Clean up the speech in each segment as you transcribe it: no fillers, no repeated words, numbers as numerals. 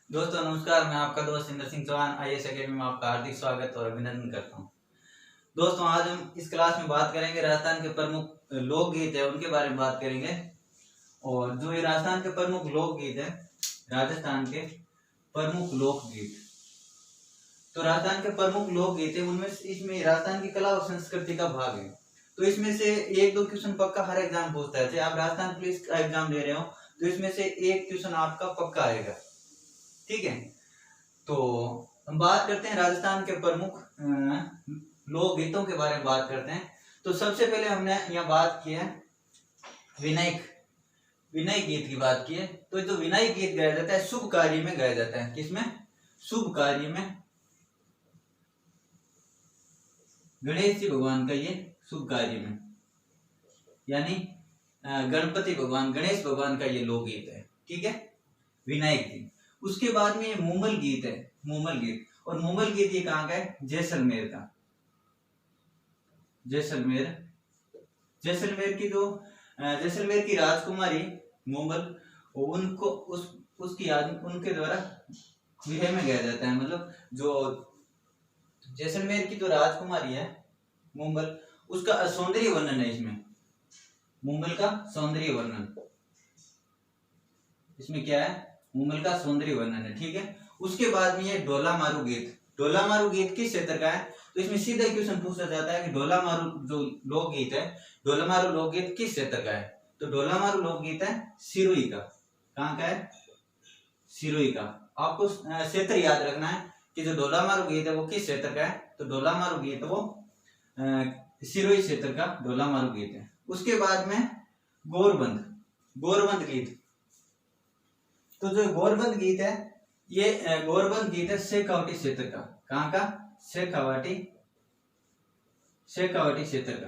दोस्तों नमस्कार, मैं आपका दोस्त इंद्र सिंह चौहान IAS अकेडमी में आपका हार्दिक स्वागत और अभिनंदन करता हूं। दोस्तों आज हम इस क्लास में बात करेंगे राजस्थान के प्रमुख लोकगीत है उनके बारे में बात करेंगे। और जो ये राजस्थान के प्रमुख लोकगीत है, राजस्थान के प्रमुख लोकगीत, तो राजस्थान के प्रमुख लोकगीत है उनमें इसमें राजस्थान की कला और संस्कृति का भाग है। तो इसमें से एक दो क्वेश्चन पक्का हर एग्जाम पूछता है। चाहे आप राजस्थान पुलिस का एग्जाम दे रहे हो तो इसमें से एक क्वेश्चन आपका पक्का आएगा, ठीक है। तो हम बात करते हैं राजस्थान के प्रमुख लोकगीतों के बारे में बात करते हैं। तो सबसे पहले हमने यहाँ बात की है विनय गीत की बात की है। तो जो विनय गीत गाया जाता है शुभ कार्य में गाया जाता है। किसमें? शुभ कार्य में। गणेश जी भगवान का ये शुभ कार्य में, यानी गणपति भगवान गणेश भगवान का ये लोकगीत है, ठीक है, विनय गीत। उसके बाद में ये मूमल गीत है, मूमल गीत। और मूमल गीत ये कहाँ का है? जैसलमेर का। जैसलमेर की जो जैसलमेर की राजकुमारी मूमल, उनको उसकी याद उनके द्वारा विरह में गाया जाता है। मतलब जो जैसलमेर की जो राजकुमारी है मूमल, उसका सौंदर्य वर्णन है इसमें। मूमल का सौंदर्य वर्णन इसमें क्या है? मूमल का सौंदर्य वर्णन है, ठीक है। उसके बाद में ये ढोला मारू गीत। ढोला मारू गीत किस क्षेत्र का है? तो इसमें सीधा क्वेश्चन पूछा जाता है कि ढोला मारू जो लोकगीत है, ढोला मारू लोकगीत किस क्षेत्र का है? तो ढोला मारू लोकगीत है सिरोही का। कहाँ का है? सिरोही का। आपको क्षेत्र याद रखना है कि जो ढोला मारू गीत है वो किस क्षेत्र का है। तो ढोला मारू गीत वो सिरोही क्षेत्र का ढोला मारू गीत है। उसके बाद में गौरबंद गीत। तो जो गौरबंद गीत है, ये गौरबंद गीत है शेखावाटी क्षेत्र का। कहाँ का? शेखावाटी क्षेत्र का।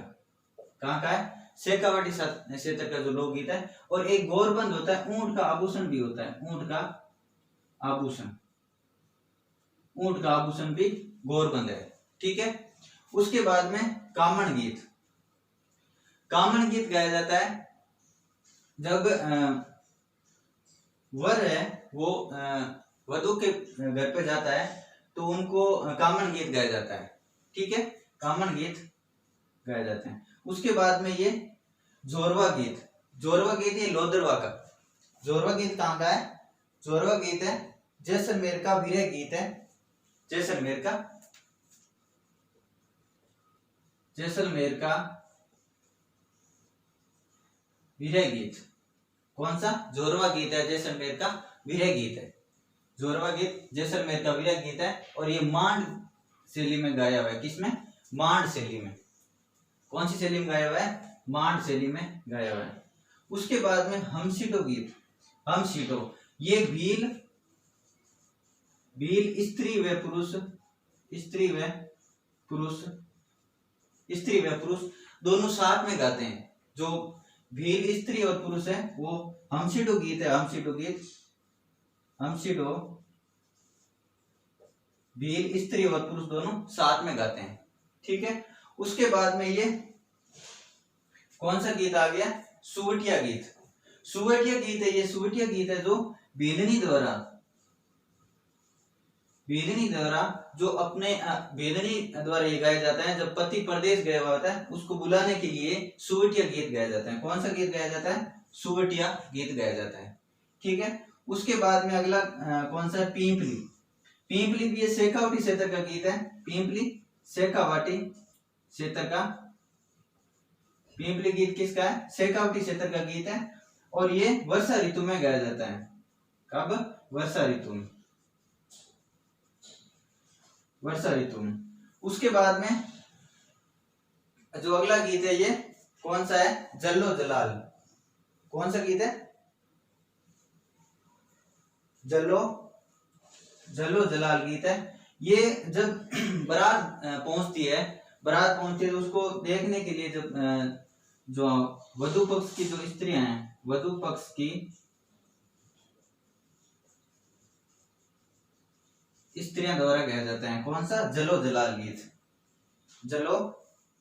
कहाँ का है? शेखावाटी क्षेत्र का जो लोकगीत है। और एक गौरबंद होता है, ऊंट का आभूषण भी होता है। ऊंट का आभूषण भी गौरबंद है, ठीक है। उसके बाद में कामण गीत गाया जाता है जब वर है वो वधु के घर पे जाता है तो उनको कामण गीत गाया जाता है, ठीक है। कामण गीत गाए जाते हैं। उसके बाद में ये जोरवा गीत ये लोदरवा का। जोरवा गीत कहाँ का है? जोरवा गीत है जैसलमेर का विरह गीत है। जैसलमेर का विरह गीत। कौन सा? जोरवा गीत है जैसलमेर का विरह गीत है। जोरवा गीत जैसलमेर का विरह गीत है। और ये मांड शैली में गाया हुआ है। किसमें? मांड शैली में। कौन सी शैली में गाया हुआ है? मांड शैली में गाया हुआ है। उसके बाद में हमसीटो गीत। ये भील स्त्री व पुरुष दोनों साथ में गाते हैं। जो भील स्त्री और पुरुष है वो हमसीटो गीत है। हमसीटो भील स्त्री और पुरुष दोनों साथ में गाते हैं, ठीक है। उसके बाद में ये कौन सा गीत आ गया? सुवटिया गीत है। ये सुवटिया गीत है जो बेलनी द्वारा जो अपने बेलनी द्वारा ये गाया जाता है। जब पति प्रदेश गया हुआ होता है उसको बुलाने के लिए सुवटिया गीत गाया जाता है। कौन सा गीत गाया जाता है? सुवटिया गीत गाया जाता है, ठीक है। उसके बाद में अगला कौन सा है? पिंपली भी ये शेखावाटी क्षेत्र का गीत है। पिंपली शेखावाटी क्षेत्र का। पिंपली गीत किसका है? शेखावाटी क्षेत्र का गीत है। और ये वर्षा ऋतु में गाया जाता है। कब? वर्षा ऋतु में। उसके बाद में जो अगला गीत है ये कौन सा है? जल्लो जलाल। कौन सा गीत है? जल्लो जलाल गीत है। ये जब बारात पहुंचती है तो उसको देखने के लिए जब जो वधु पक्ष की जो स्त्रियां हैं, वधु पक्ष की स्त्रियां द्वारा गाया जाता है। कौन सा? जलो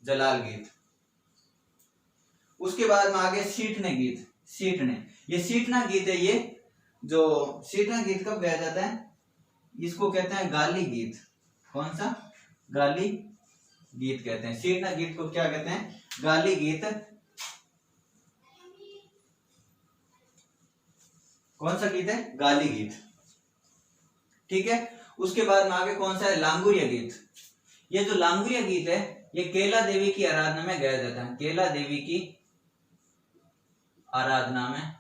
जलाल गीत। उसके बाद में आगे सीटने गीत। ये सीटना गीत है। ये जो सीटना गीत कब गाया जाता है? इसको कहते हैं गाली गीत। कौन सा? गाली गीत कहते हैं। शीर्ण गीत को क्या कहते हैं? गाली गीत। कौन सा गीत है? गाली गीत। ठीक है। उसके बाद में आगे कौन सा है? लांगुरिया गीत। ये जो लांगुरिया गीत है ये केला देवी की आराधना में गाया जाता है। केला देवी की आराधना में,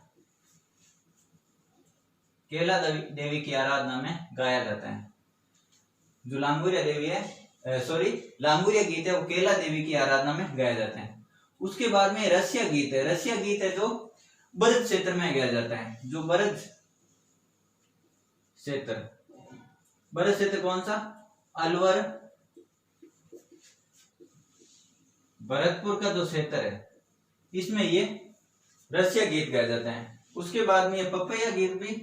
केला देवी की आराधना में गाया जाता है। जो लांगुरिया देवी है, लांगुरिया गीत है वो केला देवी की आराधना में गाया जाता है। उसके बाद में रसिया गीत है। रसिया गीत है जो ब्रज क्षेत्र में गाया जाता है। जो ब्रज क्षेत्र, ब्रज क्षेत्र कौन सा? अलवर, भरतपुर का जो क्षेत्र है इसमें ये रसिया गीत गाया जाता है। उसके बाद में ये पपैया गीत भी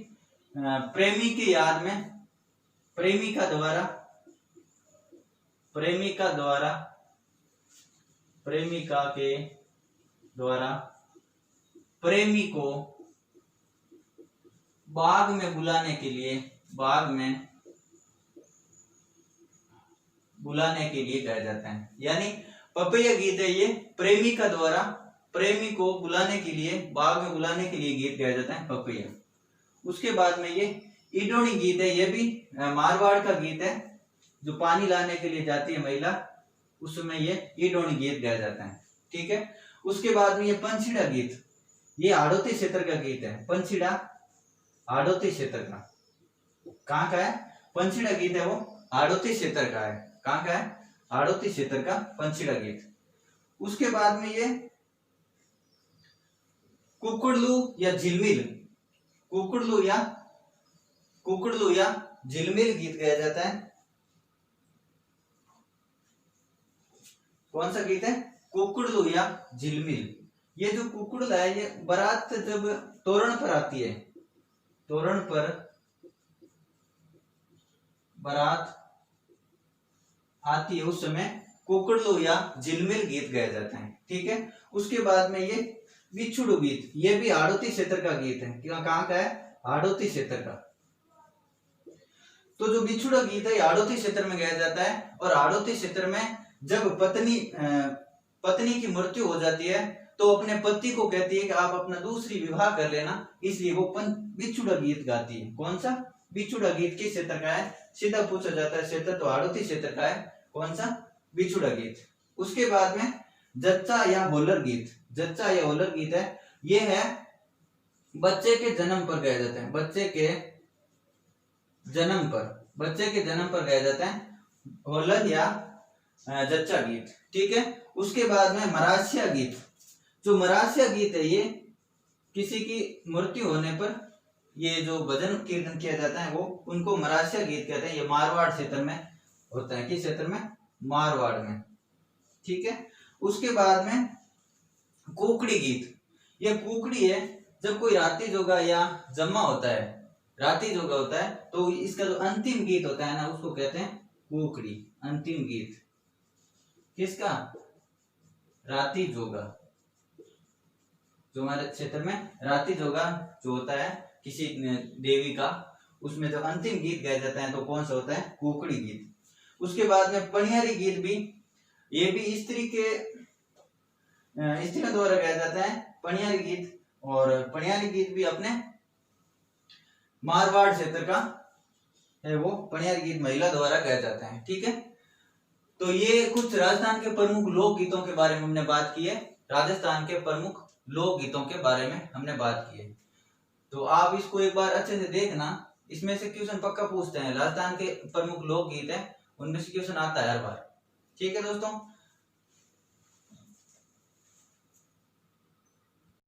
प्रेमी की याद में, प्रेमिका द्वारा प्रेमी को बाग में बुलाने के लिए गाया जाता है। यानी पपैया गीत है ये प्रेमिका द्वारा प्रेमी को बुलाने के लिए, बाग में बुलाने के लिए गीत गाया जाता है, पपैया। उसके बाद में ये इडोनी गीत है। ये भी मारवाड़ का गीत है। जो पानी लाने के लिए जाती है महिला, उसमें ये इडोनी गीत गाया जाता है। ठीक है। उसके बाद में ये पंछीड़ा गीत, ये हाड़ौती क्षेत्र का गीत है। पंछीड़ा हाड़ौती क्षेत्र का, कहाँ का है? पंछीड़ा गीत है वो हाड़ौती क्षेत्र का है। कहाँ का है? हाड़ौती क्षेत्र का पंछीड़ा गीत। उसके बाद में ये कुकुड़लू या झिलमिल, कुकुड़लू या झिलमिल गीत गाया जाता है। कौन सा गीत है? कुकुड़लू या झिलमिल। ये जो कुकुड़ला है ये बारात जब तोरण पर आती है, तोरण पर बारात आती है उस समय कुकुड़लू या झिलमिल गीत गाया जाता है। ठीक है। उसके बाद में ये बिछुड़ू गीत, ये भी हाड़ौती क्षेत्र का गीत है। कहाँ का है? हाड़ौती क्षेत्र का। तो जो बिछुड़ा गीत है हाड़ौती क्षेत्र में गाया जाता है। और हाड़ौती क्षेत्र में जब पत्नी की मृत्यु हो जाती है तो अपने पति को कहती है कि आप अपना दूसरी विवाह कर लेना, इसलिए वो बिछुड़ा गीत गाती है। कौन सा? बिछुड़ा गीत किस क्षेत्र का है? सीधा पूछा जाता है क्षेत्र, तो हाड़ौती क्षेत्र का है। कौन सा? बिछुड़ा गीत। उसके बाद में जच्चा या होलर गीत। जच्चा या होलर गीत है, ये है बच्चे के जन्म पर गाया जाता है। बच्चे के जन्म पर गाया जाता है होलर या जच्चा गीत। ठीक है। उसके बाद में मरासिया गीत। जो मरासिया गीत है ये किसी की मृत्यु होने पर ये जो भजन कीर्तन किया जाता है वो उनको मरासिया गीत कहते हैं। ये मारवाड़ क्षेत्र में होता है। किस क्षेत्र में? मारवाड़ में। ठीक है। उसके बाद में कुकड़ी गीत। ये कुकड़ी है जब कोई राती जोगा या जम्मा होता है, राती जोगा होता है, तो इसका जो अंतिम गीत होता है ना उसको कहते हैं कुकड़ी। अंतिम गीत किसका? राती जोगा। जो हमारे क्षेत्र में राती जोगा जो होता है किसी देवी का, उसमें जब अंतिम गीत गाया जाता है तो कौन सा होता है? कुकड़ी गीत। उसके बाद में पनियारी गीत भी, ये भी स्त्री द्वारा गाया जाता है पनियारी गीत। और पनियारी गीत भी अपने मारवाड़ क्षेत्र का है, वो पनियारी गीत महिला द्वारा गाया जाता है। ठीक है। तो ये कुछ राजस्थान के प्रमुख लोक गीतों के बारे में हमने बात की है। राजस्थान के प्रमुख लोक गीतों के बारे में हमने बात की है। तो आप इसको एक बार अच्छे से देखना, इसमें से क्वेश्चन पक्का पूछते हैं। राजस्थान के प्रमुख लोक गीत है, उनमें से क्वेश्चन आता है हर बार। ठीक है दोस्तों।